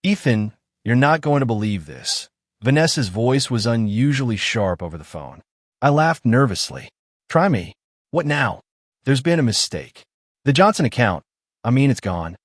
Ethan, you're not going to believe this. Vanessa's voice was unusually sharp over the phone. I laughed nervously. Try me. What now? There's been a mistake. The Johnson account. It's gone.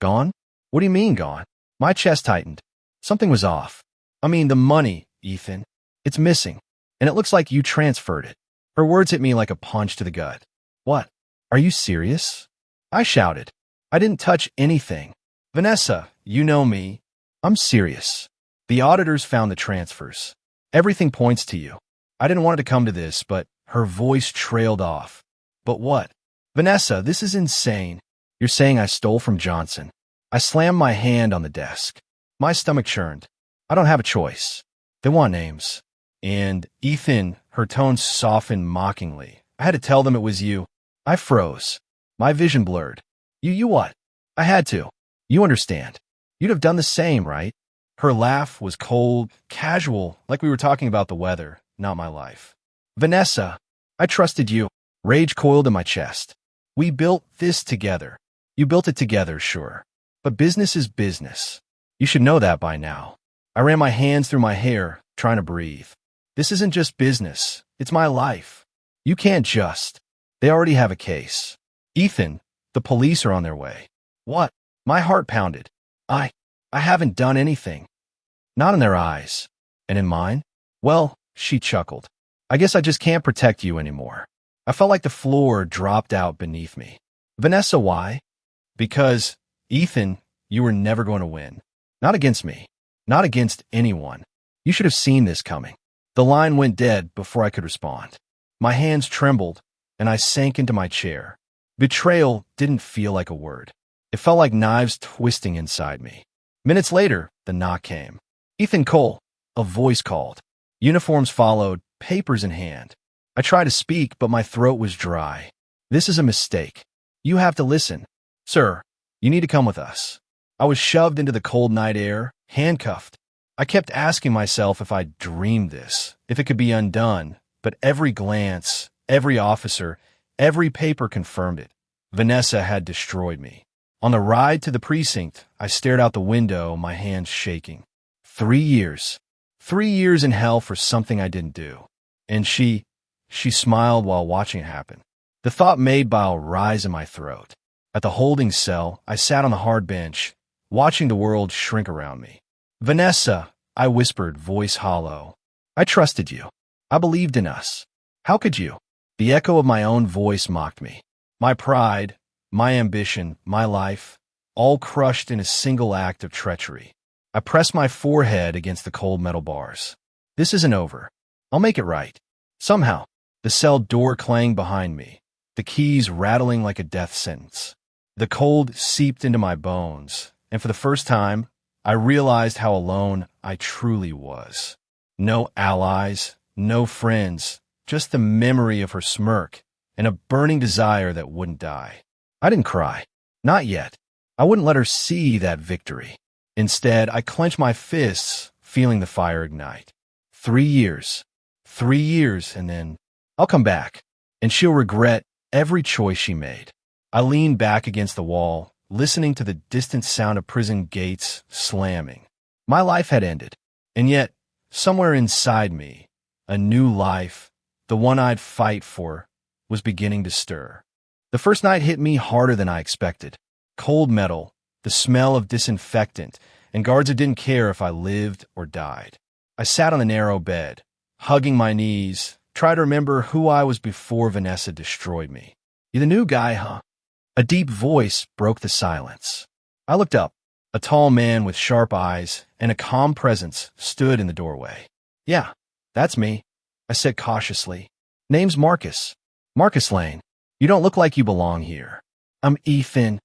Gone? What do you mean gone? My chest tightened. Something was off. The money, Ethan. It's missing. And it looks like you transferred it. Her words hit me like a punch to the gut. What? Are you serious? I shouted. I didn't touch anything. Vanessa, you know me. I'm serious. The auditors found the transfers. Everything points to you. I didn't want it to come to this, but her voice trailed off. But what? Vanessa, this is insane. You're saying I stole from Johnson. I slammed my hand on the desk. My stomach churned. I don't have a choice. They want names. And Ethan, her tone softened mockingly. I had to tell them it was you. I froze. My vision blurred. You what? I had to. You understand. You'd have done the same, right? Her laugh was cold, casual, like we were talking about the weather, not my life. Vanessa, I trusted you. Rage coiled in my chest. We built this together. You built it together, sure. But business is business. You should know that by now. I ran my hands through my hair, trying to breathe. This isn't just business. It's my life. You can't just. They already have a case. Ethan, the police are on their way. What? My heart pounded. I haven't done anything. Not in their eyes. And in mine? Well, she chuckled. I guess I just can't protect you anymore. I felt like the floor dropped out beneath me. Vanessa, why? Because, Ethan, you were never going to win. Not against me. Not against anyone. You should have seen this coming. The line went dead before I could respond. My hands trembled, and I sank into my chair. Betrayal didn't feel like a word. It felt like knives twisting inside me. Minutes later, the knock came. Ethan Cole, a voice called. Uniforms followed, papers in hand. I tried to speak, but my throat was dry. This is a mistake. You have to listen. Sir, you need to come with us. I was shoved into the cold night air, handcuffed. I kept asking myself if I'd dreamed this, if it could be undone, but every glance, every officer, every paper confirmed it. Vanessa had destroyed me. On the ride to the precinct, I stared out the window, my hands shaking. 3 years. 3 years in hell for something I didn't do. And she smiled while watching it happen. The thought made bile rise in my throat. At the holding cell, I sat on the hard bench, watching the world shrink around me. Vanessa, I whispered, voice hollow. I trusted you. I believed in us. How could you? The echo of my own voice mocked me. My pride, my ambition, my life, all crushed in a single act of treachery. I pressed my forehead against the cold metal bars. This isn't over. I'll make it right. Somehow, the cell door clanged behind me, the keys rattling like a death sentence. The cold seeped into my bones, and for the first time, I realized how alone I truly was. No allies, no friends, just the memory of her smirk and a burning desire that wouldn't die. I didn't cry. Not yet. I wouldn't let her see that victory. Instead, I clenched my fists, feeling the fire ignite. 3 years. 3 years, and then I'll come back, and she'll regret every choice she made. I leaned back against the wall, listening to the distant sound of prison gates slamming. My life had ended, and yet, somewhere inside me, a new life, the one I'd fight for, was beginning to stir. The first night hit me harder than I expected. Cold metal, the smell of disinfectant, and guards who didn't care if I lived or died. I sat on the narrow bed, hugging my knees, tried to remember who I was before Vanessa destroyed me. You the new guy, huh? A deep voice broke the silence. I looked up. A tall man with sharp eyes and a calm presence stood in the doorway. Yeah, that's me, I said cautiously. Name's Marcus. Marcus Lane. You don't look like you belong here. I'm Ethan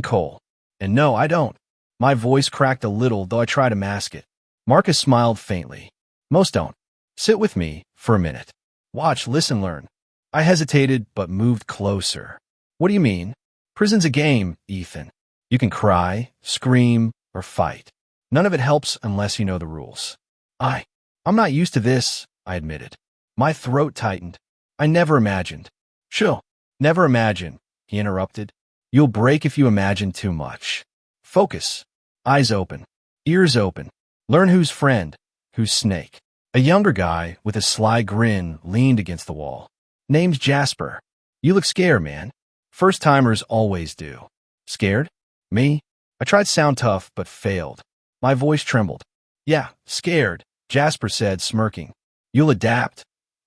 Cole. And no, I don't. My voice cracked a little, though I tried to mask it. Marcus smiled faintly. Most don't. Sit with me for a minute. Watch, listen, learn. I hesitated, but moved closer. What do you mean? Prison's a game, Ethan. You can cry, scream, or fight. None of it helps unless you know the rules. I'm not used to this, I admitted. My throat tightened. I never imagined. Chill. Never imagine, he interrupted. You'll break if you imagine too much. Focus. Eyes open. Ears open. Learn who's friend, who's snake. A younger guy with a sly grin leaned against the wall. Name's Jasper. You look scared, man. First-timers always do. Scared? Me? I tried to sound tough, but failed. My voice trembled. Yeah, scared, Jasper said, smirking. You'll adapt,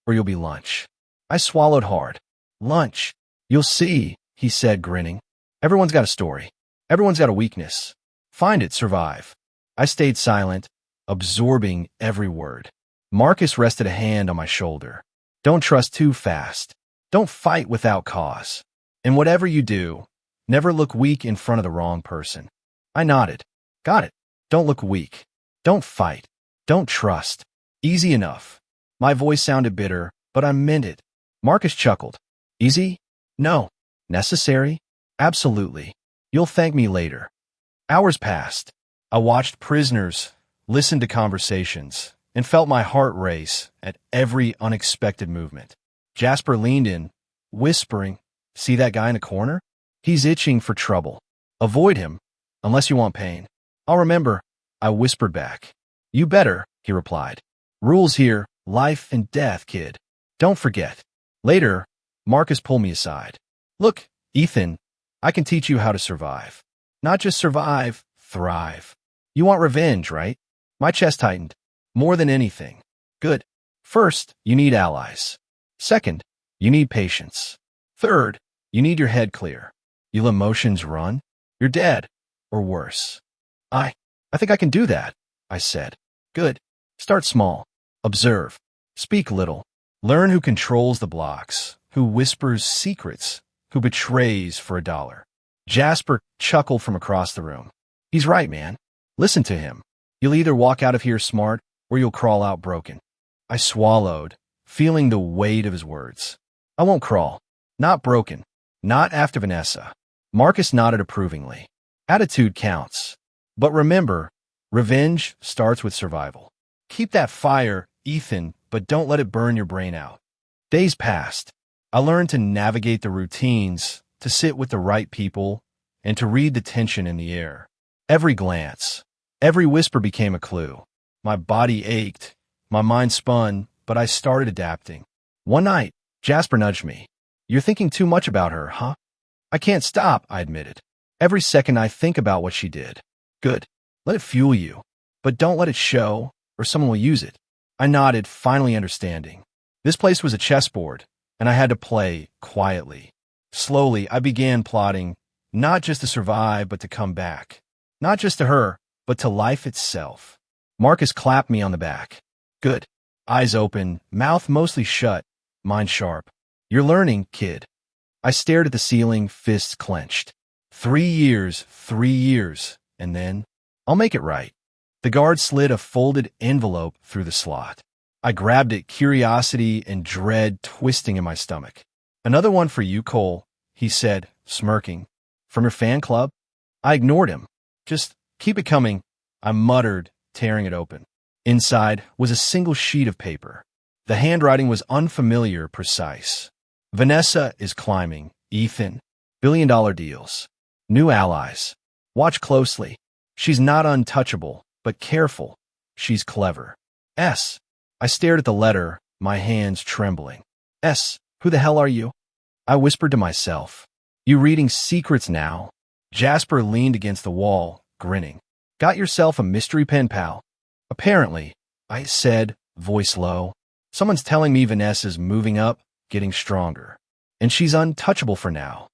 or you'll be lunch. I swallowed hard. Lunch. You'll see, he said, grinning. Everyone's got a story. Everyone's got a weakness. Find it, survive. I stayed silent, absorbing every word. Marcus rested a hand on my shoulder. Don't trust too fast. Don't fight without cause. And whatever you do, never look weak in front of the wrong person. I nodded. Got it. Don't look weak. Don't fight. Don't trust. Easy enough. My voice sounded bitter, but I meant it. Marcus chuckled. Easy? No. Necessary? Absolutely. You'll thank me later. Hours passed. I watched prisoners, listened to conversations, and felt my heart race at every unexpected movement. Jasper leaned in, whispering, See that guy in the corner? He's itching for trouble. Avoid him, unless you want pain. I'll remember, I whispered back. You better, he replied. Rules here, life and death, kid. Don't forget. Later, Marcus pulled me aside. Look, Ethan, I can teach you how to survive. Not just survive, thrive. You want revenge, right? My chest tightened. More than anything. Good. First, you need allies. Second, you need patience. Third, you need your head clear. You'll emotions run, you're dead, or worse. I think I can do that, I said. Good. Start small. Observe. Speak little. Learn who controls the blocks, who whispers secrets, who betrays for $1. Jasper chuckled from across the room. He's right, man. Listen to him. You'll either walk out of here smart or you'll crawl out broken. I swallowed, feeling the weight of his words. I won't crawl. Not broken. Not after Vanessa. Marcus nodded approvingly. Attitude counts. But remember, revenge starts with survival. Keep that fire, Ethan, but don't let it burn your brain out. Days passed. I learned to navigate the routines, to sit with the right people, and to read the tension in the air. Every glance, every whisper became a clue. My body ached, my mind spun, but I started adapting. One night, Jasper nudged me. You're thinking too much about her, huh? I can't stop, I admitted. Every second I think about what she did. Good. Let it fuel you. But don't let it show, or someone will use it. I nodded, finally understanding. This place was a chessboard, and I had to play quietly. Slowly, I began plotting, not just to survive, but to come back. Not just to her, but to life itself. Marcus clapped me on the back. Good. Eyes open, mouth mostly shut, mind sharp. You're learning, kid. I stared at the ceiling, fists clenched. 3 years, and then, I'll make it right. The guard slid a folded envelope through the slot. I grabbed it, curiosity and dread twisting in my stomach. Another one for you, Cole, he said, smirking. From your fan club? I ignored him. Just keep it coming, I muttered, tearing it open. Inside was a single sheet of paper. The handwriting was unfamiliar, precise. Vanessa is climbing. Ethan. $1 billion deals. New allies. Watch closely. She's not untouchable, but careful. She's clever. S. I stared at the letter, my hands trembling. S. Who the hell are you? I whispered to myself. You reading secrets now? Jasper leaned against the wall, grinning. Got yourself a mystery pen pal? Apparently, I said, voice low. Someone's telling me Vanessa's moving up, getting stronger. And she's untouchable for now.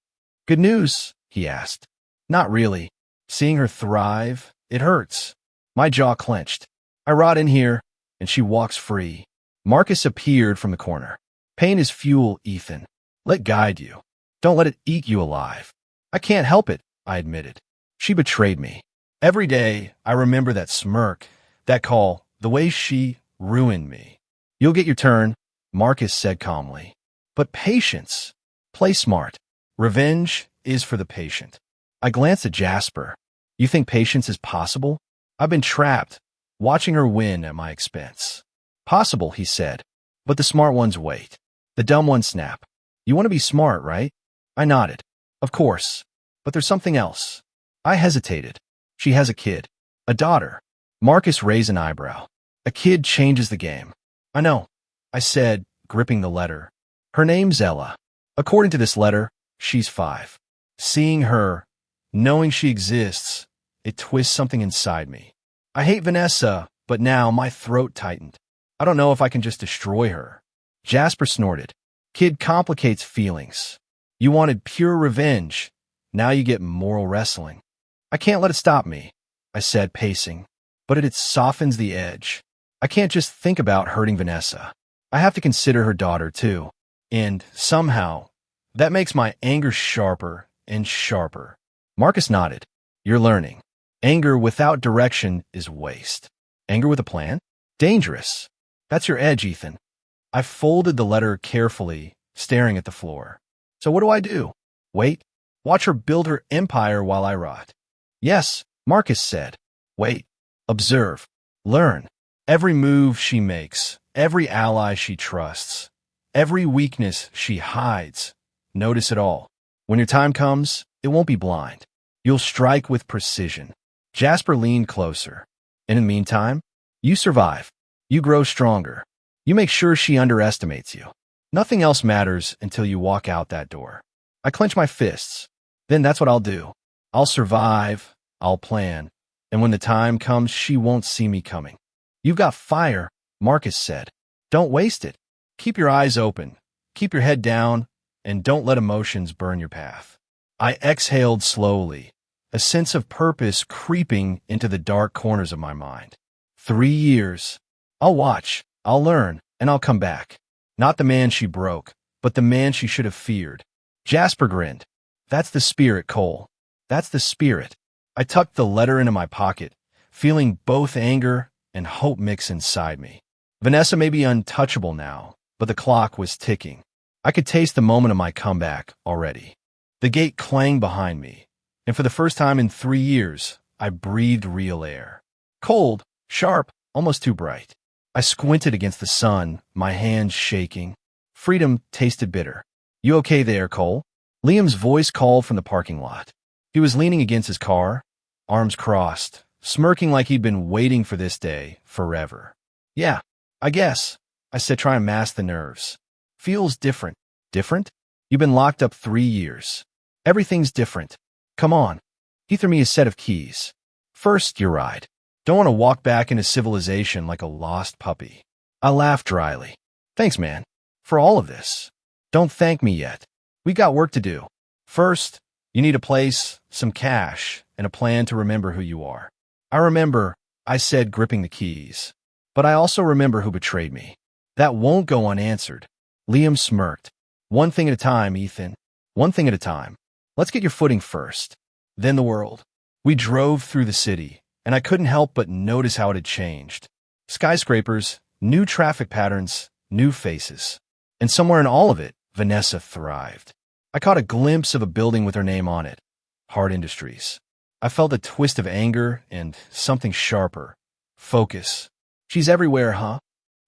Good news? He asked. Not really. Seeing her thrive, it hurts. My jaw clenched. I rot in here, and she walks free. Marcus appeared from the corner. Pain is fuel, Ethan. Let guide you. Don't let it eat you alive. I can't help it, I admitted. She betrayed me. Every day, I remember that smirk, that call, the way she ruined me. You'll get your turn, Marcus said calmly. But patience. Play smart. Revenge is for the patient. I glanced at Jasper. You think patience is possible? I've been trapped, watching her win at my expense. Possible, he said. But the smart ones wait. The dumb ones snap. You want to be smart, right? I nodded. Of course. But there's something else. I hesitated. She has a kid. A daughter. Marcus raised an eyebrow. A kid changes the game. I know, I said, gripping the letter. Her name's Ella. According to this letter, she's 5. Seeing her, knowing she exists, it twists something inside me. I hate Vanessa, but now my throat tightened. I don't know if I can just destroy her. Jasper snorted. Kid complicates feelings. You wanted pure revenge. Now you get moral wrestling. I can't let it stop me, I said, pacing. But it softens the edge. I can't just think about hurting Vanessa. I have to consider her daughter, too. And, somehow, that makes my anger sharper and sharper. Marcus nodded. You're learning. Anger without direction is waste. Anger with a plan? Dangerous. That's your edge, Ethan. I folded the letter carefully, staring at the floor. So what do I do? Wait? Watch her build her empire while I rot. Yes, Marcus said. Wait. Observe. Learn. Every move she makes, every ally she trusts, every weakness she hides. Notice it all. When your time comes, it won't be blind. You'll strike with precision. Jasper leaned closer. In the meantime, you survive. You grow stronger. You make sure she underestimates you. Nothing else matters until you walk out that door. I clench my fists. Then that's what I'll do. I'll survive. I'll plan. And when the time comes, she won't see me coming. You've got fire, Marcus said. Don't waste it. Keep your eyes open. Keep your head down. And don't let emotions burn your path. I exhaled slowly, a sense of purpose creeping into the dark corners of my mind. 3 years. I'll watch, I'll learn, and I'll come back. Not the man she broke, but the man she should have feared. Jasper grinned. That's the spirit, Cole. That's the spirit. I tucked the letter into my pocket, feeling both anger and hope mix inside me. Vanessa may be untouchable now, but the clock was ticking. I could taste the moment of my comeback already. The gate clanged behind me, and for the first time in 3 years, I breathed real air. Cold, sharp, almost too bright. I squinted against the sun, my hands shaking. Freedom tasted bitter. You okay there, Cole? Liam's voice called from the parking lot. He was leaning against his car, arms crossed, smirking like he'd been waiting for this day forever. Yeah, I guess, I said, trying to mask the nerves. Feels different. Different? You've been locked up 3 years. Everything's different. Come on. He threw me a set of keys. First, your ride. Don't want to walk back into civilization like a lost puppy. I laughed dryly. Thanks, man, for all of this. Don't thank me yet. We got work to do. First, you need a place, some cash, and a plan to remember who you are. I remember, I said, gripping the keys. But I also remember who betrayed me. That won't go unanswered. Liam smirked. One thing at a time, Ethan. One thing at a time. Let's get your footing first. Then the world. We drove through the city, and I couldn't help but notice how it had changed. Skyscrapers, new traffic patterns, new faces. And somewhere in all of it, Vanessa thrived. I caught a glimpse of a building with her name on it. Hard Industries. I felt a twist of anger and something sharper. Focus. She's everywhere, huh?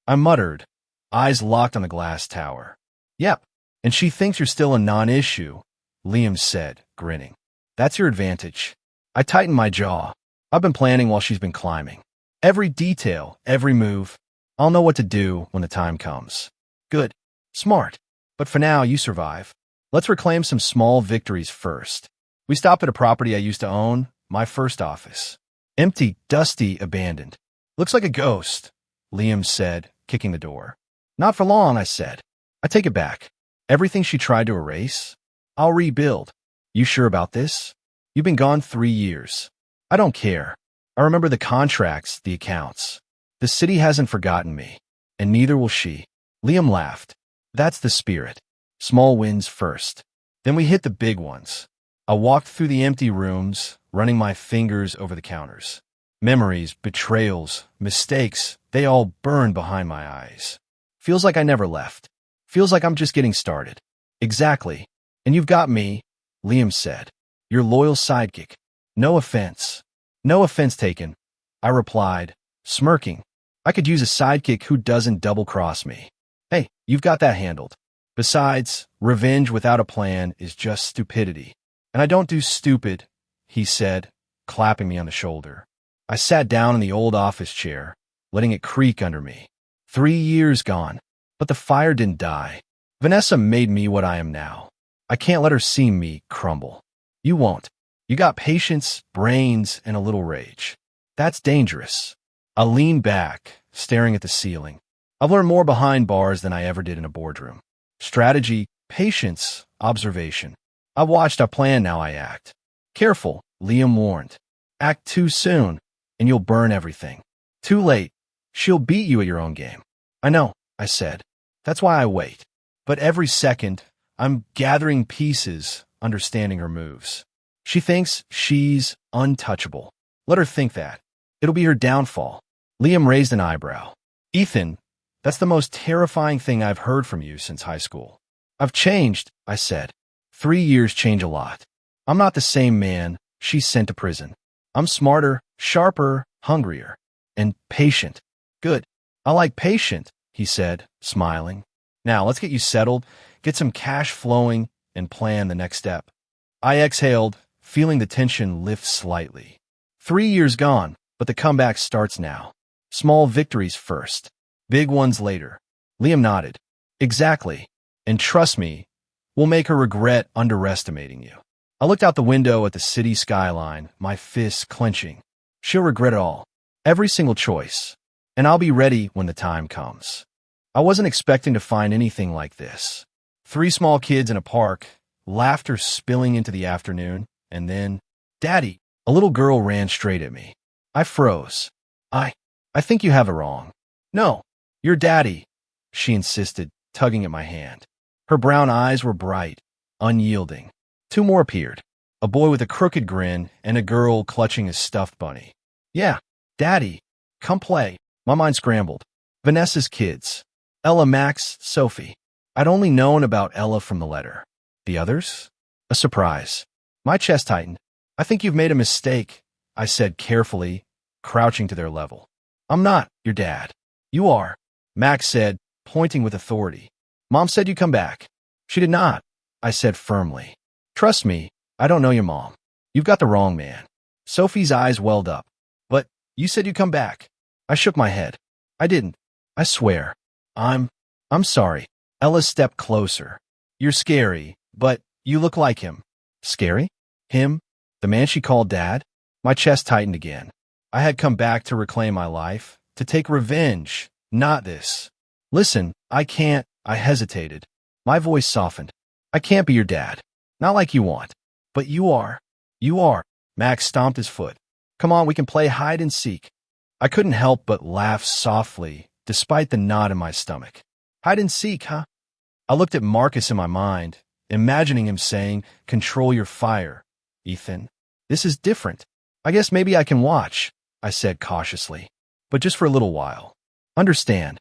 I muttered, eyes locked on the glass tower. Yep, and she thinks you're still a non-issue, Liam said, grinning. That's your advantage. I tightened my jaw. I've been planning while she's been climbing. Every detail, every move. I'll know what to do when the time comes. Good. Smart. But for now, you survive. Let's reclaim some small victories first. We stopped at a property I used to own, my first office. Empty, dusty, abandoned. Looks like a ghost, Liam said, kicking the door. Not for long, I said. I take it back. Everything she tried to erase? I'll rebuild. You sure about this? You've been gone 3 years. I don't care. I remember the contracts, the accounts. The city hasn't forgotten me, and neither will she. Liam laughed. That's the spirit. Small wins first. Then we hit the big ones. I walked through the empty rooms, running my fingers over the counters. Memories, betrayals, mistakes, they all burned behind my eyes. Feels like I never left. Feels like I'm just getting started. Exactly. And you've got me, Liam said. Your loyal sidekick. No offense. No offense taken, I replied, smirking. I could use a sidekick who doesn't double-cross me. Hey, you've got that handled. Besides, revenge without a plan is just stupidity. And I don't do stupid, he said, clapping me on the shoulder. I sat down in the old office chair, letting it creak under me. 3 years gone, but the fire didn't die. Vanessa made me what I am now. I can't let her see me crumble. You won't. You got patience, brains, and a little rage. That's dangerous. I leaned back, staring at the ceiling. I've learned more behind bars than I ever did in a boardroom. Strategy, patience, observation. I watched, I plan, now I act. Careful, Liam warned. Act too soon, and you'll burn everything. Too late. She'll beat you at your own game. I know, I said. That's why I wait. But every second, I'm gathering pieces, understanding her moves. She thinks she's untouchable. Let her think that. It'll be her downfall. Liam raised an eyebrow. Ethan, that's the most terrifying thing I've heard from you since high school. I've changed, I said. 3 years change a lot. I'm not the same man she's sent to prison. I'm smarter, sharper, hungrier, and patient. Good. I like patient, he said, smiling. Now let's get you settled, get some cash flowing, and plan the next step. I exhaled, feeling the tension lift slightly. 3 years gone, but the comeback starts now. Small victories first, big ones later. Liam nodded. Exactly. And trust me, we'll make her regret underestimating you. I looked out the window at the city skyline, my fists clenching. She'll regret it all. Every single choice. And I'll be ready when the time comes. I wasn't expecting to find anything like this. 3 small kids in a park, laughter spilling into the afternoon, and then, Daddy, a little girl ran straight at me. I froze. I think you have it wrong. No, you're Daddy, she insisted, tugging at my hand. Her brown eyes were bright, unyielding. 2 more appeared, a boy with a crooked grin and a girl clutching a stuffed bunny. Yeah, Daddy, come play. My mind scrambled. Vanessa's kids. Ella, Max, Sophie. I'd only known about Ella from the letter. The others? A surprise. My chest tightened. I think you've made a mistake, I said carefully, crouching to their level. I'm not your dad. You are, Max said, pointing with authority. Mom said you'd come back. She did not, I said firmly. Trust me, I don't know your mom. You've got the wrong man. Sophie's eyes welled up. But you said you'd come back. I shook my head. I didn't. I swear. I'm sorry. Ella stepped closer. You're scary, but you look like him. Scary? Him? The man she called Dad? My chest tightened again. I had come back to reclaim my life, to take revenge, not this. Listen, I can't. I hesitated. My voice softened. I can't be your dad. Not like you want. But you are. You are. Max stomped his foot. Come on, we can play hide and seek. I couldn't help but laugh softly, despite the knot in my stomach. Hide and seek, huh? I looked at Marcus in my mind, imagining him saying, control your fire, Ethan. This is different. I guess maybe I can watch, I said cautiously. But just for a little while. Understand.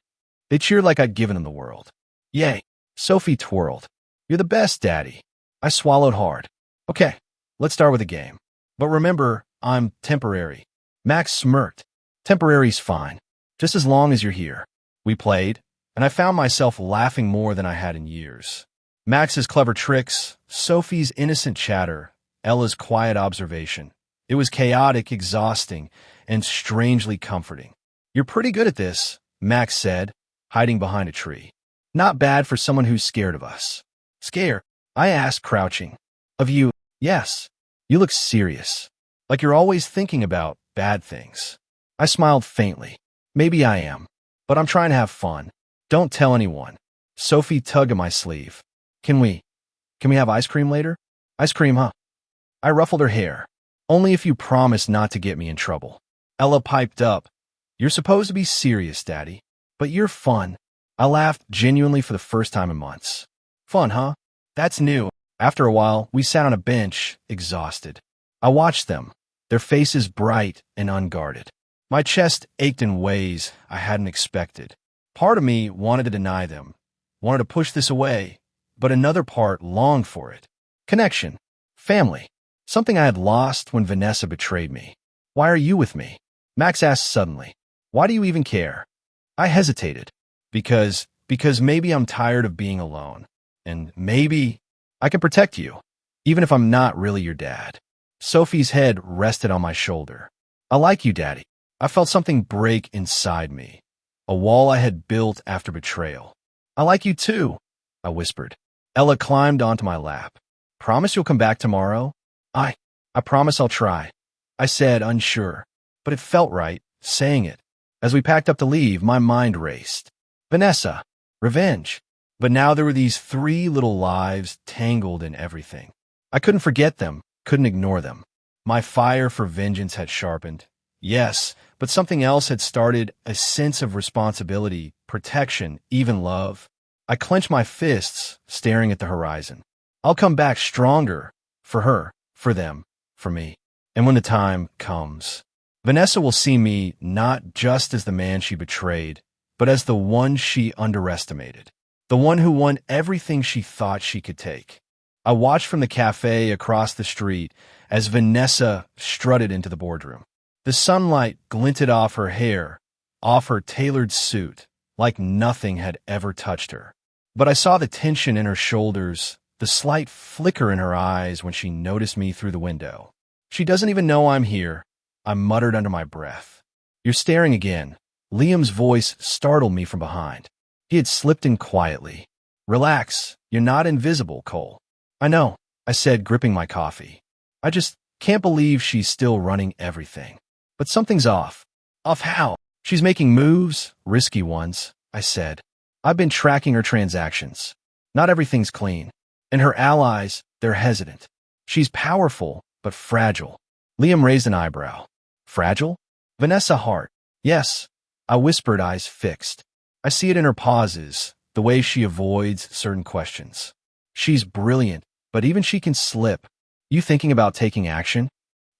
They cheered like I'd given them the world. Yay. Sophie twirled. You're the best, Daddy. I swallowed hard. Okay, let's start with a game. But remember, I'm temporary. Max smirked. Temporary's fine, just as long as you're here. We played, and I found myself laughing more than I had in years. Max's clever tricks, Sophie's innocent chatter, Ella's quiet observation. It was chaotic, exhausting, and strangely comforting. You're pretty good at this, Max said, hiding behind a tree. Not bad for someone who's scared of us. Scared? I asked, crouching. Of you? Yes. You look serious, like you're always thinking about bad things. I smiled faintly. Maybe I am, but I'm trying to have fun. Don't tell anyone. Sophie tugged at my sleeve. Can we have ice cream later? Ice cream, huh? I ruffled her hair. Only if you promise not to get me in trouble. Ella piped up. You're supposed to be serious, Daddy, but you're fun. I laughed genuinely for the first time in months. Fun, huh? That's new. After a while, we sat on a bench, exhausted. I watched them, their faces bright and unguarded. My chest ached in ways I hadn't expected. Part of me wanted to deny them, wanted to push this away, but another part longed for it. Connection. Family. Something I had lost when Vanessa betrayed me. Why are you with me? Max asked suddenly. Why do you even care? I hesitated. Because maybe I'm tired of being alone. And maybe I can protect you, even if I'm not really your dad. Sophie's head rested on my shoulder. I like you, Daddy. I felt something break inside me, a wall I had built after betrayal. I like you too, I whispered. Ella climbed onto my lap. Promise you'll come back tomorrow? I promise I'll try, I said, unsure, but it felt right, saying it. As we packed up to leave, my mind raced. Vanessa, revenge. But now there were these 3 little lives tangled in everything. I couldn't forget them, couldn't ignore them. My fire for vengeance had sharpened. Yes, but something else had started, a sense of responsibility, protection, even love. I clenched my fists, staring at the horizon. I'll come back stronger, for her, for them, for me. And when the time comes, Vanessa will see me not just as the man she betrayed, but as the one she underestimated, the one who won everything she thought she could take. I watched from the cafe across the street as Vanessa strutted into the boardroom. The sunlight glinted off her hair, off her tailored suit, like nothing had ever touched her. But I saw the tension in her shoulders, the slight flicker in her eyes when she noticed me through the window. She doesn't even know I'm here, I muttered under my breath. You're staring again. Liam's voice startled me from behind. He had slipped in quietly. Relax, you're not invisible, Cole. I know, I said, gripping my coffee. I just can't believe she's still running everything. But something's off. Off how? She's making moves, risky ones, I said. I've been tracking her transactions. Not everything's clean. And her allies, they're hesitant. She's powerful, but fragile. Liam raised an eyebrow. Fragile? Vanessa Hart. Yes, I whispered, eyes fixed. I see it in her pauses, the way she avoids certain questions. She's brilliant, but even she can slip. You thinking about taking action?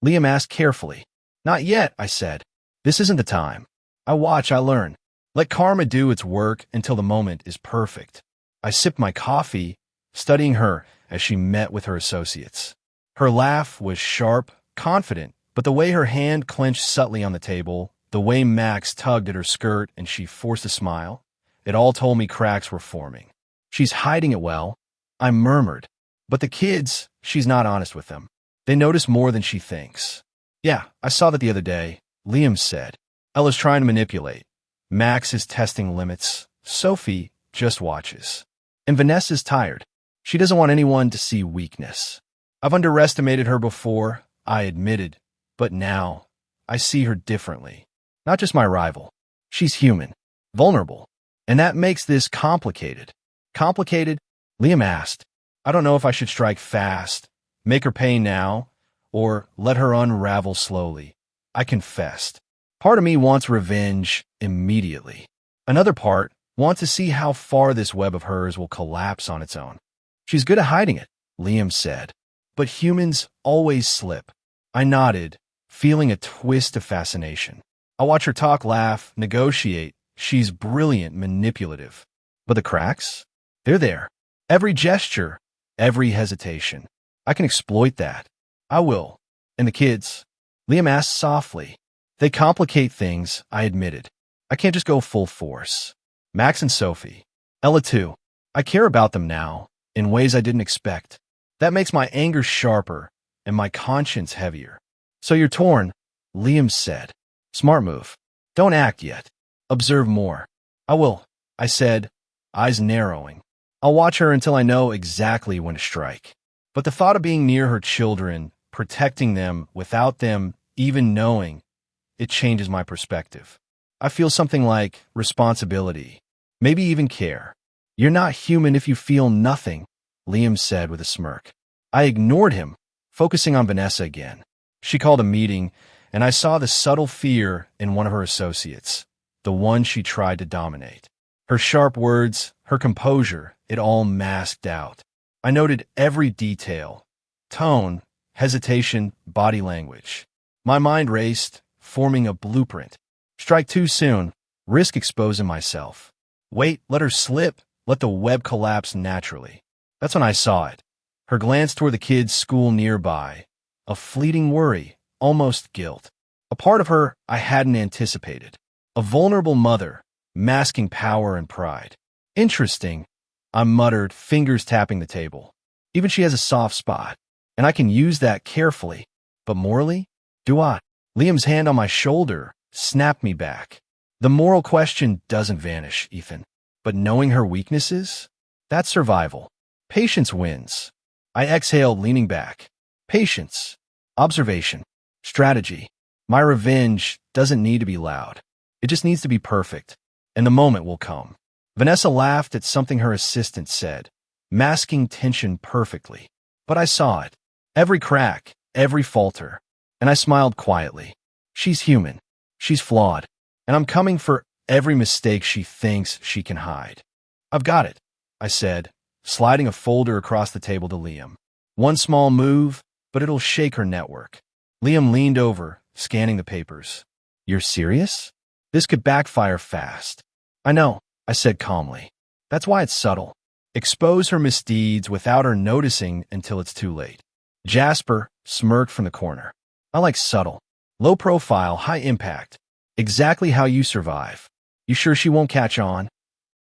Liam asked carefully. Not yet, I said. This isn't the time. I watch, I learn. Let karma do its work until the moment is perfect. I sipped my coffee, studying her as she met with her associates. Her laugh was sharp, confident, but the way her hand clenched subtly on the table, the way Max tugged at her skirt and she forced a smile, it all told me cracks were forming. She's hiding it well, I murmured. But the kids, she's not honest with them. They notice more than she thinks. Yeah, I saw that the other day, Liam said. Ella's trying to manipulate. Max is testing limits. Sophie just watches. And Vanessa's tired. She doesn't want anyone to see weakness. I've underestimated her before, I admitted, but now I see her differently. Not just my rival. She's human, vulnerable, and that makes this complicated. Complicated? Liam asked. I don't know if I should strike fast, make her pay now, or let her unravel slowly. I confessed. Part of me wants revenge immediately. Another part wants to see how far this web of hers will collapse on its own. She's good at hiding it, Liam said. But humans always slip. I nodded, feeling a twist of fascination. I watch her talk, laugh, negotiate. She's brilliant, manipulative. But the cracks? They're there. Every gesture, every hesitation. I can exploit that. I will. And the kids? Liam asked softly. They complicate things, I admitted. I can't just go full force. Max and Sophie. Ella too. I care about them now, in ways I didn't expect. That makes my anger sharper and my conscience heavier. So you're torn, Liam said. Smart move. Don't act yet. Observe more. I will, I said, eyes narrowing. I'll watch her until I know exactly when to strike. But the thought of being near her children, protecting them without them even knowing, it changes my perspective. I feel something like responsibility, maybe even care. You're not human if you feel nothing, Liam said with a smirk. I ignored him, focusing on Vanessa again. She called a meeting, and I saw the subtle fear in one of her associates, the one she tried to dominate. Her sharp words, her composure, it all masked out. I noted every detail, tone, hesitation, body language. My mind raced, forming a blueprint. Strike too soon, risk exposing myself. Wait, let her slip, let the web collapse naturally. That's when I saw it. Her glance toward the kids' school nearby. A fleeting worry, almost guilt. A part of her I hadn't anticipated. A vulnerable mother, masking power and pride. Interesting, I muttered, fingers tapping the table. Even she has a soft spot, and I can use that carefully. But morally? Do I? Liam's hand on my shoulder snapped me back. The moral question doesn't vanish, Ethan. But knowing her weaknesses? That's survival. Patience wins. I exhaled, leaning back. Patience. Observation. Strategy. My revenge doesn't need to be loud. It just needs to be perfect. And the moment will come. Vanessa laughed at something her assistant said, masking tension perfectly. But I saw it. Every crack, every falter. And I smiled quietly. She's human. She's flawed. And I'm coming for every mistake she thinks she can hide. I've got it, I said, sliding a folder across the table to Liam. One small move, but it'll shake her network. Liam leaned over, scanning the papers. You're serious? This could backfire fast. I know, I said calmly. That's why it's subtle. Expose her misdeeds without her noticing until it's too late. Jasper smirked from the corner. I like subtle. Low profile, high impact. Exactly how you survive. You sure she won't catch on?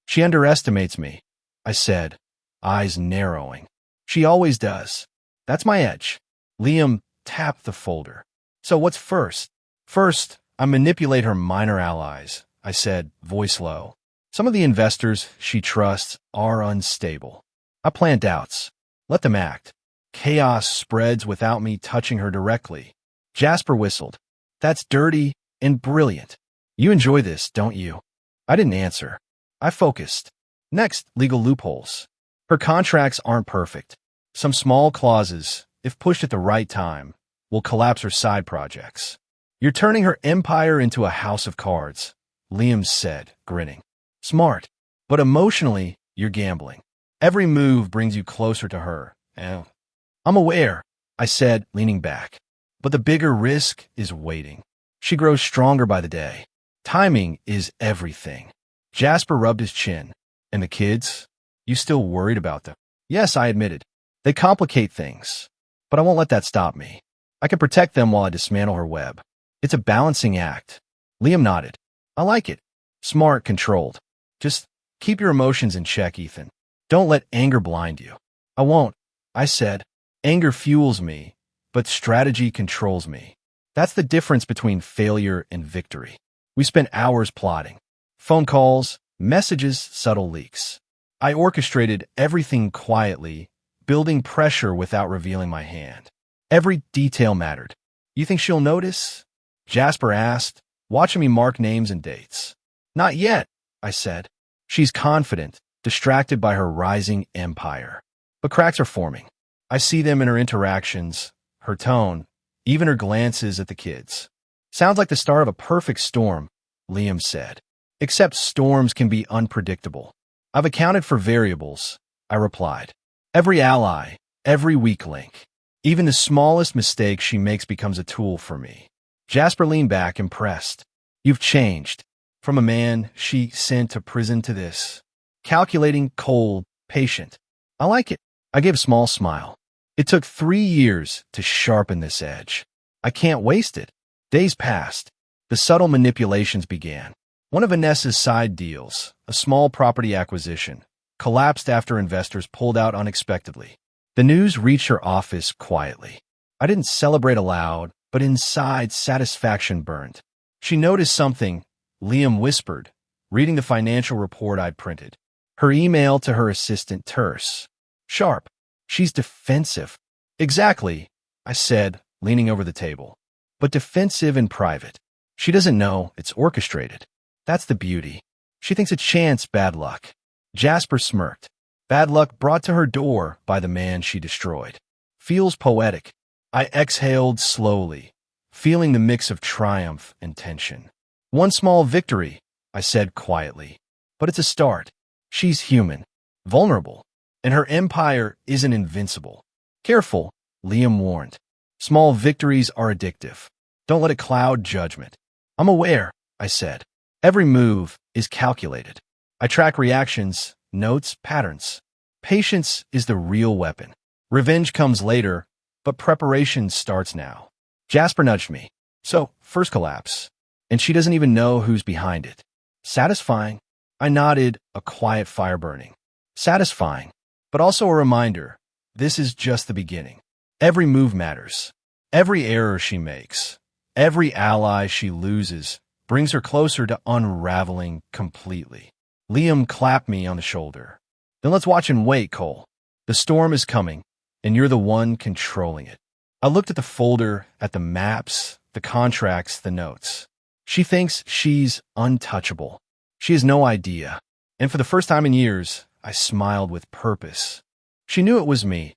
She underestimates me, I said, eyes narrowing. She always does. That's my edge. Liam tapped the folder. So what's first? First, I manipulate her minor allies, I said, voice low. Some of the investors she trusts are unstable. I plant doubts. Let them act. Chaos spreads without me touching her directly. Jasper whistled. That's dirty and brilliant. You enjoy this, don't you? I didn't answer. I focused. Next, legal loopholes. Her contracts aren't perfect. Some small clauses, if pushed at the right time, will collapse her side projects. You're turning her empire into a house of cards, Liam said, grinning. Smart. But emotionally, you're gambling. Every move brings you closer to her. I'm aware, I said, leaning back. But the bigger risk is waiting. She grows stronger by the day. Timing is everything. Jasper rubbed his chin. And the kids? You still worried about them? Yes, I admitted. They complicate things. But I won't let that stop me. I can protect them while I dismantle her web. It's a balancing act. Liam nodded. I like it. Smart, controlled. Just keep your emotions in check, Ethan. Don't let anger blind you. I won't, I said. Anger fuels me, but strategy controls me. That's the difference between failure and victory. We spent hours plotting. Phone calls, messages, subtle leaks. I orchestrated everything quietly, building pressure without revealing my hand. Every detail mattered. You think she'll notice? Jasper asked, watching me mark names and dates. Not yet, I said. She's confident, distracted by her rising empire. But cracks are forming. I see them in her interactions, her tone, even her glances at the kids. Sounds like the start of a perfect storm, Liam said. Except storms can be unpredictable. I've accounted for variables, I replied. Every ally, every weak link. Even the smallest mistake she makes becomes a tool for me. Jasper leaned back, impressed. You've changed. From a man she sent to prison to this. Calculating, cold, patient. I like it. I gave a small smile. It took 3 years to sharpen this edge. I can't waste it. Days passed. The subtle manipulations began. One of Vanessa's side deals, a small property acquisition, collapsed after investors pulled out unexpectedly. The news reached her office quietly. I didn't celebrate aloud, but inside satisfaction burned. She noticed something, Liam whispered, reading the financial report I'd printed. Her email to her assistant terse. Sharp. She's defensive. Exactly, I said, leaning over the table. But defensive in private. She doesn't know it's orchestrated. That's the beauty. She thinks it's chance bad luck. Jasper smirked. Bad luck brought to her door by the man she destroyed. Feels poetic. I exhaled slowly, feeling the mix of triumph and tension. One small victory, I said quietly. But it's a start. She's human, vulnerable, and her empire isn't invincible. Careful, Liam warned. Small victories are addictive. Don't let it cloud judgment. I'm aware, I said. Every move is calculated. I track reactions, notes, patterns. Patience is the real weapon. Revenge comes later, but preparation starts now. Jasper nudged me. So, first collapse. And she doesn't even know who's behind it. Satisfying. I nodded, a quiet fire burning. Satisfying, but also a reminder. This is just the beginning. Every move matters. Every error she makes. Every ally she loses brings her closer to unraveling completely. Liam clapped me on the shoulder. Then let's watch and wait, Cole. The storm is coming, and you're the one controlling it. I looked at the folder, at the maps, the contracts, the notes. She thinks she's untouchable. She has no idea. And for the first time in years, I smiled with purpose. She knew it was me.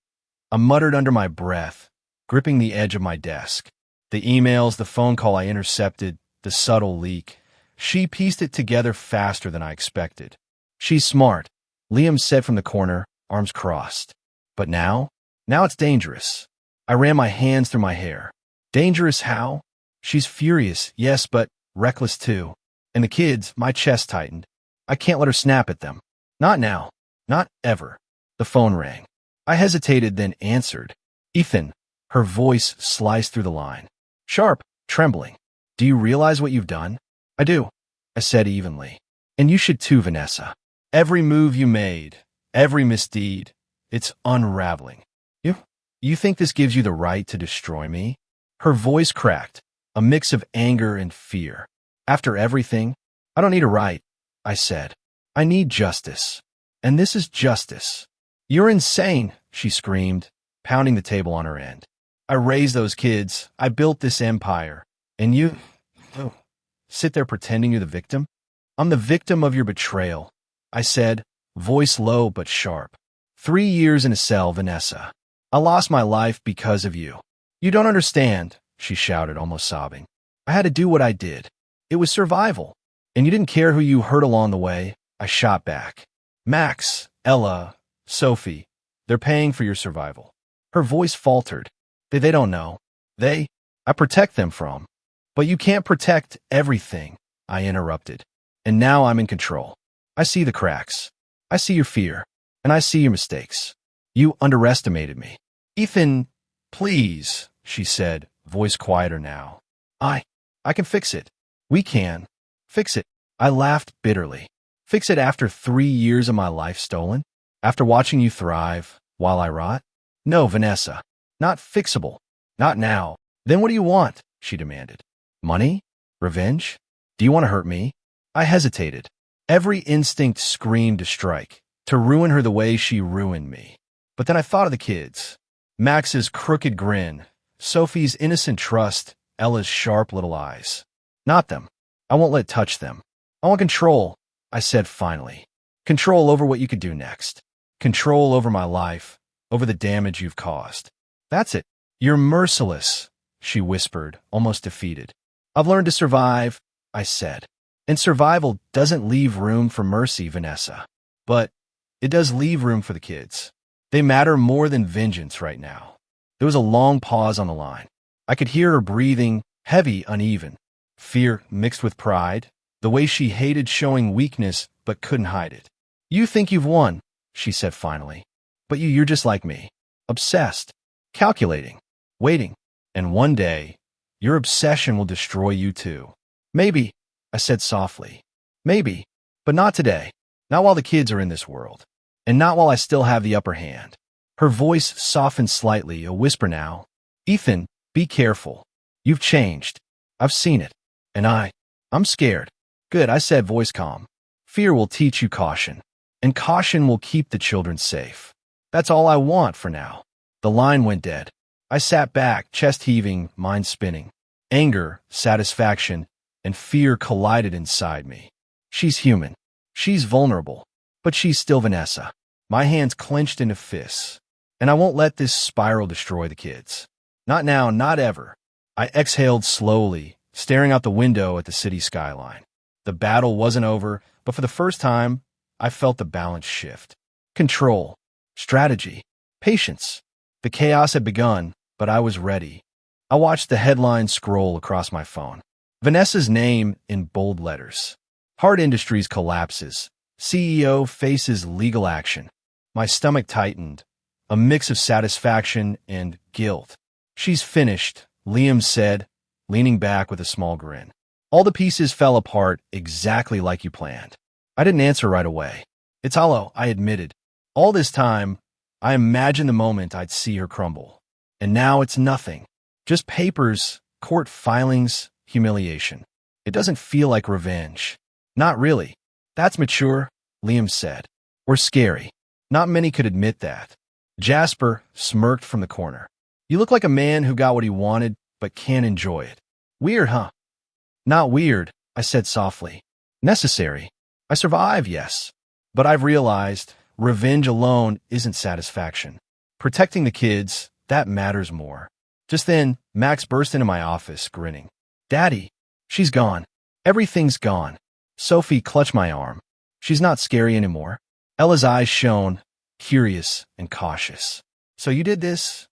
I muttered under my breath, gripping the edge of my desk. The emails, the phone call I intercepted, the subtle leak. She pieced it together faster than I expected. She's smart, Liam said from the corner, arms crossed. But now it's dangerous. I ran my hands through my hair. Dangerous how? She's furious, yes, but reckless too. And the kids, my chest tightened. I can't let her snap at them. Not now. Not ever. The phone rang. I hesitated, then answered. Ethan. Her voice sliced through the line. Sharp, trembling. Do you realize what you've done? I do, I said evenly. And you should too, Vanessa. Every move you made, every misdeed, it's unraveling. You think this gives you the right to destroy me? Her voice cracked, a mix of anger and fear. After everything, I don't need a right, I said. I need justice. And this is justice. You're insane, she screamed, pounding the table on her end. I raised those kids. I built this empire. And you sit there pretending you're the victim? I'm the victim of your betrayal, I said, voice low but sharp. 3 years in a cell, Vanessa. I lost my life because of you. You don't understand, she shouted, almost sobbing. I had to do what I did. It was survival. And you didn't care who you hurt along the way, I shot back. Max, Ella, Sophie, they're paying for your survival. Her voice faltered. They don't know. I protect them from. But you can't protect everything, I interrupted. And now I'm in control. I see the cracks. I see your fear. And I see your mistakes. You underestimated me. Ethan, please, she said, voice quieter now. I can fix it. We can. Fix it. I laughed bitterly. Fix it after 3 years of my life stolen? After watching you thrive while I rot? No, Vanessa. Not fixable. Not now. Then what do you want? She demanded. Money? Revenge? Do you want to hurt me? I hesitated. Every instinct screamed to strike, to ruin her the way she ruined me. But then I thought of the kids. Max's crooked grin, Sophie's innocent trust, Ella's sharp little eyes. Not them. I won't let touch them. I want control, I said finally. Control over what you could do next. Control over my life, over the damage you've caused. That's it. You're merciless, she whispered, almost defeated. I've learned to survive, I said. And survival doesn't leave room for mercy, Vanessa. But it does leave room for the kids. They matter more than vengeance right now. There was a long pause on the line. I could hear her breathing, heavy, uneven. Fear mixed with pride, the way she hated showing weakness but couldn't hide it. You think you've won, she said finally. But you're just like me. Obsessed. Calculating. Waiting. And one day, your obsession will destroy you too. Maybe, I said softly. Maybe. But not today. Not while the kids are in this world. And not while I still have the upper hand. Her voice softened slightly, a whisper now. Ethan, be careful. You've changed. I've seen it. And I'm scared. Good, I said, voice calm. Fear will teach you caution. And caution will keep the children safe. That's all I want for now. The line went dead. I sat back, chest heaving, mind spinning. Anger, satisfaction, and fear collided inside me. She's human. She's vulnerable. But she's still Vanessa. My hands clenched into fists. And I won't let this spiral destroy the kids. Not now, not ever. I exhaled slowly, staring out the window at the city skyline. The battle wasn't over, but for the first time, I felt the balance shift. Control. Strategy. Patience. The chaos had begun, but I was ready. I watched the headline scroll across my phone. Vanessa's name in bold letters. Hart Industries collapses. CEO faces legal action. My stomach tightened, a mix of satisfaction and guilt. She's finished, Liam said, leaning back with a small grin. All the pieces fell apart exactly like you planned. I didn't answer right away. It's hollow, I admitted. All this time, I imagined the moment I'd see her crumble. And now it's nothing. Just papers court filings, humiliation. It doesn't feel like revenge. Not really. That's mature, Liam said. Or scary. Not many could admit that. Jasper smirked from the corner. You look like a man who got what he wanted, but can't enjoy it. Weird, huh? Not weird, I said softly. Necessary. I survive, yes. But I've realized revenge alone isn't satisfaction. Protecting the kids, that matters more. Just then, Max burst into my office, grinning. Daddy, she's gone. Everything's gone. Sophie clutched my arm. She's not scary anymore. Ella's eyes shone, curious and cautious. So you did this?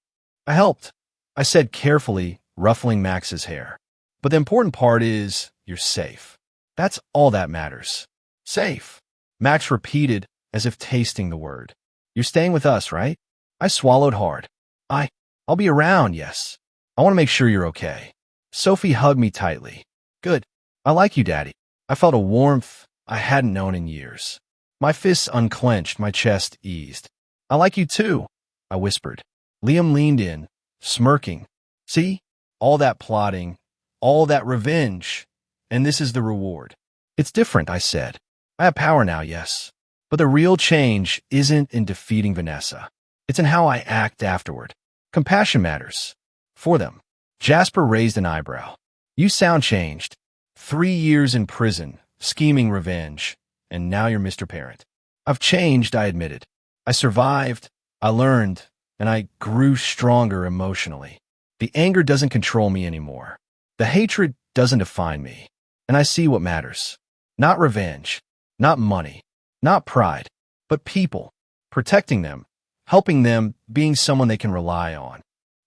I helped, I said carefully, ruffling Max's hair. But the important part is you're safe. That's all that matters. Safe. Max repeated as if tasting the word. You're staying with us, right? I swallowed hard. I'll be around, yes. I want to make sure you're okay. Sophie hugged me tightly. Good. I like you, Daddy. I felt a warmth I hadn't known in years. My fists unclenched, my chest eased. I like you too, I whispered. Liam leaned in, smirking. See? All that plotting, all that revenge, and this is the reward. It's different, I said. I have power now, yes. But the real change isn't in defeating Vanessa. It's in how I act afterward. Compassion matters. For them. Jasper raised an eyebrow. You sound changed. 3 years in prison, scheming revenge, and now you're Mr. Parent. I've changed, I admitted. I survived, I learned, and I grew stronger emotionally. The anger doesn't control me anymore. The hatred doesn't define me. And I see what matters. Not revenge, not money, not pride, but people. Protecting them, helping them, being someone they can rely on.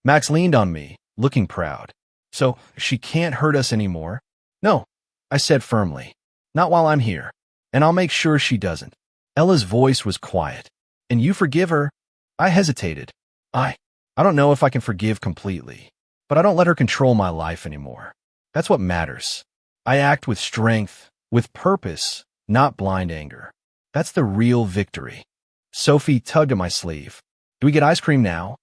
Max leaned on me, looking proud. So, she can't hurt us anymore? No, I said firmly. Not while I'm here. And I'll make sure she doesn't. Ella's voice was quiet. And you forgive her? I hesitated. I don't know if I can forgive completely. But I don't let her control my life anymore. That's what matters. I act with strength, with purpose, not blind anger. That's the real victory. Sophie tugged at my sleeve. Do we get ice cream now?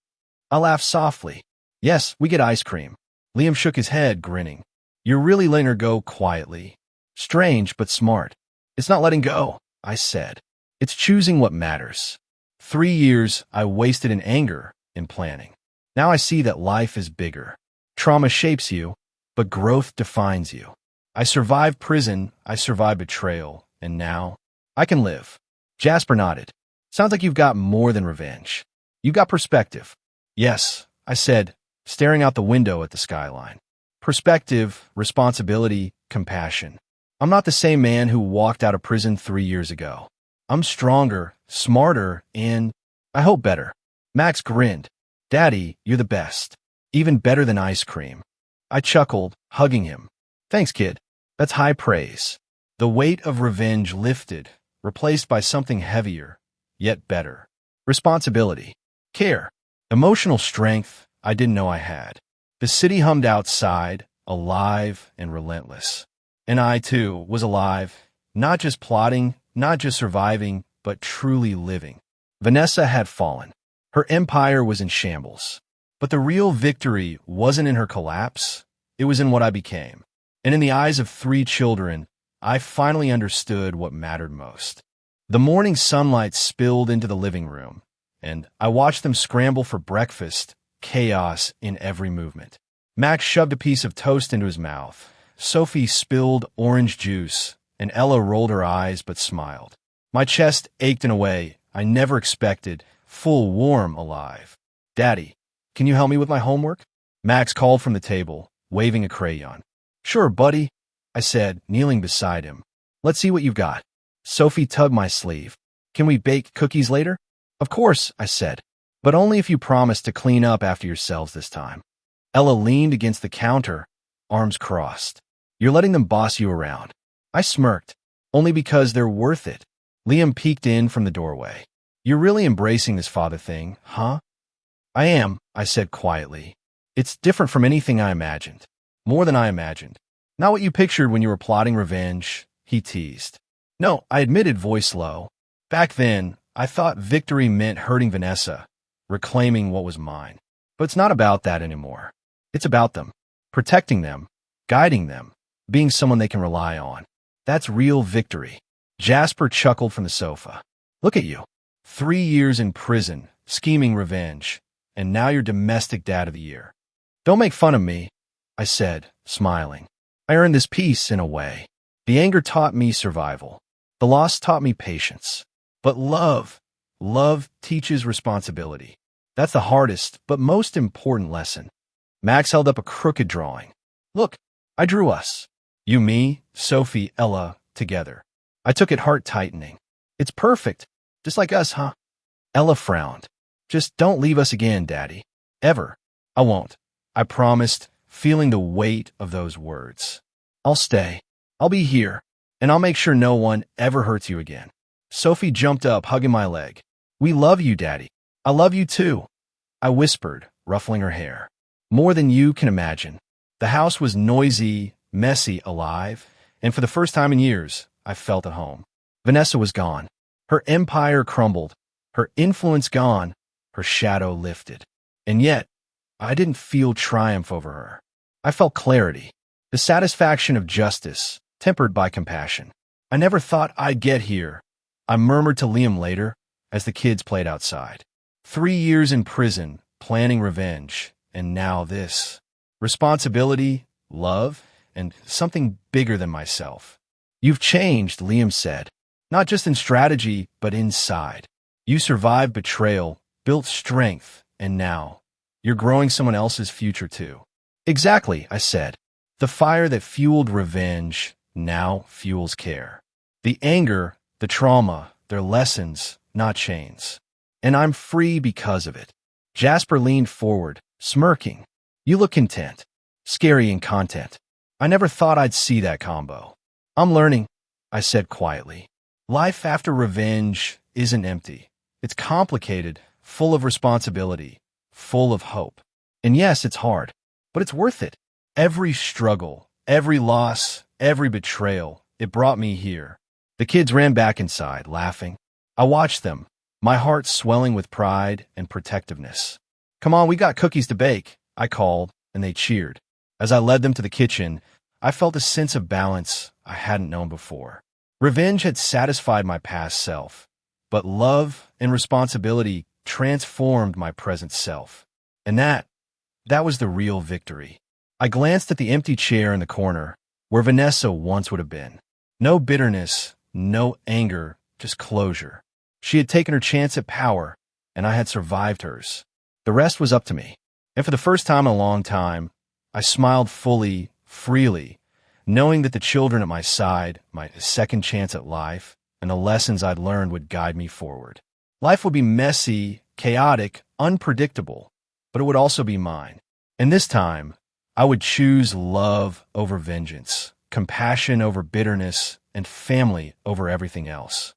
I laughed softly. Yes, we get ice cream. Liam shook his head, grinning. You're really letting her go quietly. Strange, but smart. It's not letting go, I said. It's choosing what matters. 3 years I wasted in anger, in planning. Now I see that life is bigger. Trauma shapes you, but growth defines you. I survived prison, I survived betrayal, and now I can live. Jasper nodded. Sounds like you've got more than revenge. You've got perspective. Yes, I said, staring out the window at the skyline. Perspective, responsibility, compassion. I'm not the same man who walked out of prison 3 years ago. I'm stronger, smarter, and I hope better. Max grinned. Daddy, you're the best. Even better than ice cream. I chuckled, hugging him. Thanks, kid. That's high praise. The weight of revenge lifted, replaced by something heavier, yet better. Responsibility. Care. Emotional strength I didn't know I had. The city hummed outside, alive and relentless. And I, too, was alive, not just plotting, not just surviving, but truly living. Vanessa had fallen. Her empire was in shambles. But the real victory wasn't in her collapse. It was in what I became. And in the eyes of 3 children, I finally understood what mattered most. The morning sunlight spilled into the living room, and I watched them scramble for breakfast, chaos in every movement. Max shoved a piece of toast into his mouth. Sophie spilled orange juice, and Ella rolled her eyes but smiled. My chest ached in a way I never expected, full, warm, alive. Daddy, can you help me with my homework? Max called from the table, waving a crayon. Sure, buddy, I said, kneeling beside him. Let's see what you've got. Sophie tugged my sleeve. Can we bake cookies later? Of course, I said, but only if you promise to clean up after yourselves this time. Ella leaned against the counter, arms crossed. You're letting them boss you around. I smirked. Only because they're worth it. Liam peeked in from the doorway. You're really embracing this father thing, huh? I am, I said quietly. It's different from anything I imagined. More than I imagined. Not what you pictured when you were plotting revenge, he teased. No, I admitted, voice low. Back then, I thought victory meant hurting Vanessa, reclaiming what was mine. But it's not about that anymore. It's about them. protecting them, guiding them, being someone they can rely on. That's real victory. Jasper chuckled from the sofa. Look at you. 3 years in prison, scheming revenge, and now you're domestic dad of the year. Don't make fun of me, I said, smiling. I earned this peace in a way. The anger taught me survival. The loss taught me patience. But love teaches responsibility. That's the hardest, but most important lesson. Max held up a crooked drawing. Look, I drew us. You, me, Sophie, Ella, together. I took it heart tightening. It's perfect. Just like us, huh? Ella frowned. Just don't leave us again, Daddy. Ever. I won't. I promised, feeling the weight of those words. I'll stay. I'll be here. And I'll make sure no one ever hurts you again. Sophie jumped up, hugging my leg. We love you, Daddy. I love you too. I whispered, ruffling her hair. More than you can imagine. The house was noisy, messy, alive, and for the first time in years, I felt at home. Vanessa was gone. Her empire crumbled. Her influence gone. Her shadow lifted. And yet, I didn't feel triumph over her. I felt clarity, the satisfaction of justice, tempered by compassion. I never thought I'd get here, I murmured to Liam later as the kids played outside. 3 years in prison, planning revenge, and now this. Responsibility, love, and something bigger than myself. You've changed, Liam said. Not just in strategy, but inside. You survived betrayal, built strength, and now you're growing someone else's future too. Exactly, I said. The fire that fueled revenge now fuels care. The anger, the trauma, they're lessons, not chains. And I'm free because of it. Jasper leaned forward, smirking. You look content. Scary in content. I never thought I'd see that combo. I'm learning, I said quietly. Life after revenge isn't empty. It's complicated, full of responsibility, full of hope. And yes, it's hard, but it's worth it. Every struggle, every loss, every betrayal, it brought me here. The kids ran back inside, laughing. I watched them, my heart swelling with pride and protectiveness. Come on, we got cookies to bake, I called, and they cheered. As I led them to the kitchen, I felt a sense of balance I hadn't known before. Revenge had satisfied my past self, but love and responsibility transformed my present self. And that was the real victory. I glanced at the empty chair in the corner, where Vanessa once would have been. No bitterness, no anger, just closure. She had taken her chance at power, and I had survived hers. The rest was up to me. And for the first time in a long time, I smiled fully, freely, knowing that the children at my side, my second chance at life, and the lessons I'd learned would guide me forward. Life would be messy, chaotic, unpredictable, but it would also be mine. And this time, I would choose love over vengeance, compassion over bitterness, and family over everything else.